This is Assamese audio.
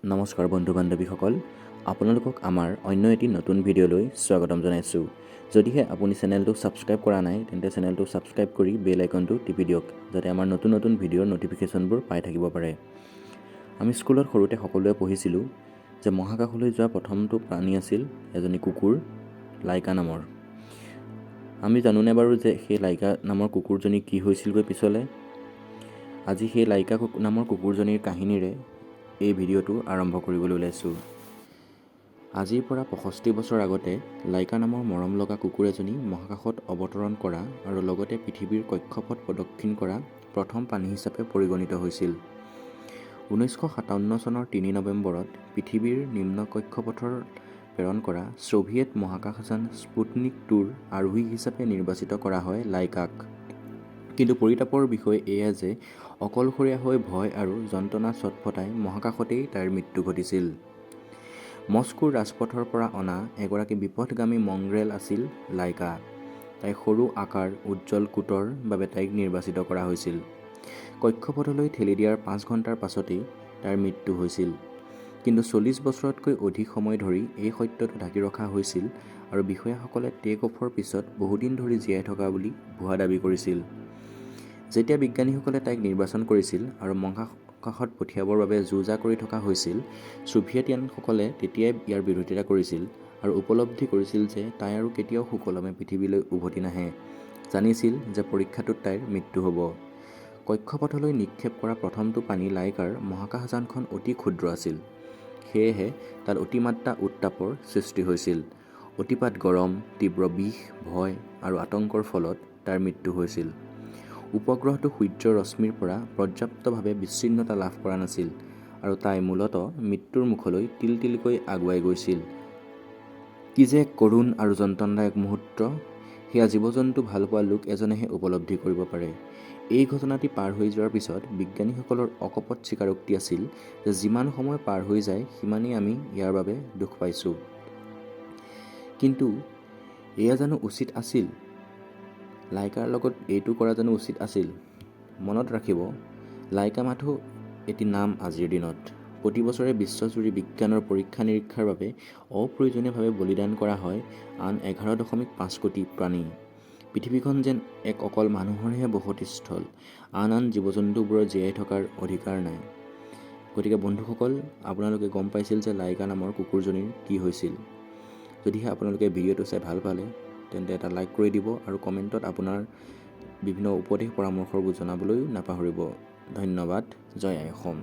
নমস্কাৰ বন্ধু বান্ধৱীসকল, আপোনালোকক আমাৰ অন্য এটি নতুন ভিডিঅ'লৈ স্বাগতম জনাইছোঁ। যদিহে আপুনি চেনেলটো ছাবস্ক্ৰাইব কৰা নাই তেন্তে চেনেলটো ছাবস্ক্ৰাইব কৰি বেল আইকনটো টিপি দিয়ক, যাতে আমাৰ নতুন নতুন ভিডিঅ'ৰ ন'টিফিকেশ্যনবোৰ পাই থাকিব পাৰে। আমি স্কুলত সৰুতে সকলোৱে পঢ়িছিলোঁ যে মহাকাশলৈ যোৱা প্ৰথমটো প্ৰাণী আছিল এজনী কুকুৰ, লাইকা নামৰ। আমি জানোনে বাৰু যে সেই লাইকা নামৰ কুকুৰজনী কি হৈছিলগৈ পিছলৈ? আজি সেই লাইকা নামৰ কুকুৰজনীৰ কাহিনীৰে এই ভিডিঅ'টো আৰম্ভ কৰিবলৈ ওলাইছোঁ। আজিৰ পৰা 65 বছৰ আগতে লাইকা নামৰ মৰম লগা কুকুৰ এজনী মহাকাশত অৱতৰণ কৰা আৰু লগতে পৃথিৱীৰ কক্ষপথ প্ৰদক্ষিণ কৰা প্ৰথম প্ৰাণী হিচাপে পৰিগণিত হৈছিল। 1957 চনৰ 3 নৱেম্বৰত পৃথিৱীৰ নিম্ন কক্ষপথৰ প্ৰেৰণ কৰা ছোভিয়েট মহাকাশযান স্পুটনিক 2ৰ আৰোহী হিচাপে নিৰ্বাচিত কৰা হয় লাইকাক। কিন্তু পৰিতাপৰ বিষয় এয়া যে অকলশৰীয়া হৈ ভয় আৰু যন্ত্ৰণা ছটফটাই মহাকাশতেই তাইৰ মৃত্যু ঘটিছিল। মস্কোৰ ৰাজপথৰ পৰা অনা এগৰাকী বিপথগামী মংগ্ৰেল আছিল লাইকা। তাইৰ সৰু আকাৰ উজ্জ্বল কোটৰ বাবে তাইক নিৰ্বাচিত কৰা হৈছিল। কক্ষপথলৈ ঠেলি দিয়াৰ 5 ঘণ্টাৰ পাছতেই তাইৰ মৃত্যু হৈছিল। কিন্তু 40 বছৰতকৈ অধিক সময় ধৰি এই সত্যটো ঢাকি ৰখা হৈছিল আৰু বিষয়াসকলে টেক-অফৰ পিছত বহুদিন ধৰি জীয়াই থকা বুলি ভুৱা দাবী কৰিছিল। যেতিয়া বিজ্ঞানীসকলে তাইক নিৰ্বাচন কৰিছিল আৰু মহাকাশত পঠিয়াবৰ বাবে যো-জা কৰি থকা হৈছিল, ছোভিয়েটিয়ানসকলে তেতিয়াই ইয়াৰ বিৰোধিতা কৰিছিল আৰু উপলব্ধি কৰিছিল যে তাই আৰু কেতিয়াও সুকলমে পৃথিৱীলৈ উভতি নাহে। জানিছিল যে পৰীক্ষাটোত তাইৰ মৃত্যু হ'ব। কক্ষপথলৈ নিক্ষেপ কৰা প্ৰথমটো প্ৰাণী লাইকাৰ মহাকাশযানখন অতি ক্ষুদ্ৰ আছিল। সেয়েহে তাত অতিমাত্ৰা উত্তাপৰ সৃষ্টি হৈছিল। অতিপাত গৰম, তীব্ৰ বিষ, ভয় আৰু আতংকৰ ফলত তাইৰ মৃত্যু হৈছিল। উপগ্ৰহটো সূৰ্যৰ ৰশ্মিৰ পৰা পৰ্যাপ্তভাৱে বিচ্ছিন্নতা লাভ কৰা নাছিল আৰু তাই মূলতঃ মৃত্যুৰ মুখলৈ তিল তিলকৈ আগুৱাই গৈছিল। কি যে কৰুণ আৰু যন্ত্ৰণাদায়ক মুহূৰ্ত, সেয়া জীৱ-জন্তু ভালপোৱা লোক এজনেহে উপলব্ধি কৰিব পাৰে। এই ঘটনাটি পাৰ হৈ যোৱাৰ পিছত বিজ্ঞানীসকলৰ অকপট স্বীকাৰোক্তি আছিল যে যিমান সময় পাৰ হৈ যায় সিমানেই আমি ইয়াৰ বাবে দুখ পাইছোঁ। কিন্তু এয়া জানো উচিত আছিল? লাইকাৰ লগত এইটো কৰা জানো উচিত আছিল? মনত ৰাখিব, লাইকা মাথো এটি নাম আজিৰ দিনত। প্ৰতি বছৰে বিশ্বজুৰি বিজ্ঞানৰ পৰীক্ষা-নিৰীক্ষাৰ বাবে অপ্ৰয়োজনীয়ভাৱে বলিদান কৰা হয় আন 11.5 কোটি প্ৰাণী। পৃথিৱীখন যেন এক অকল মানুহৰহে বসতিস্থল, আন জীৱ-জন্তুবোৰৰ জীয়াই থকাৰ অধিকাৰ নাই। গতিকে বন্ধুসকল, আপোনালোকে গম পাইছিল যে লাইকা নামৰ কুকুৰজনীৰ কি হৈছিল। যদিহে আপোনালোকে ভিডিঅ'টো চাই ভাল পালে তেন্তে এটা লাইক কৰি দিব আৰু কমেণ্টত আপোনাৰ বিভিন্ন উপদেশ পৰামৰ্শবোৰ জনাবলৈও নাপাহৰিব। ধন্যবাদ। জয় আই অসম।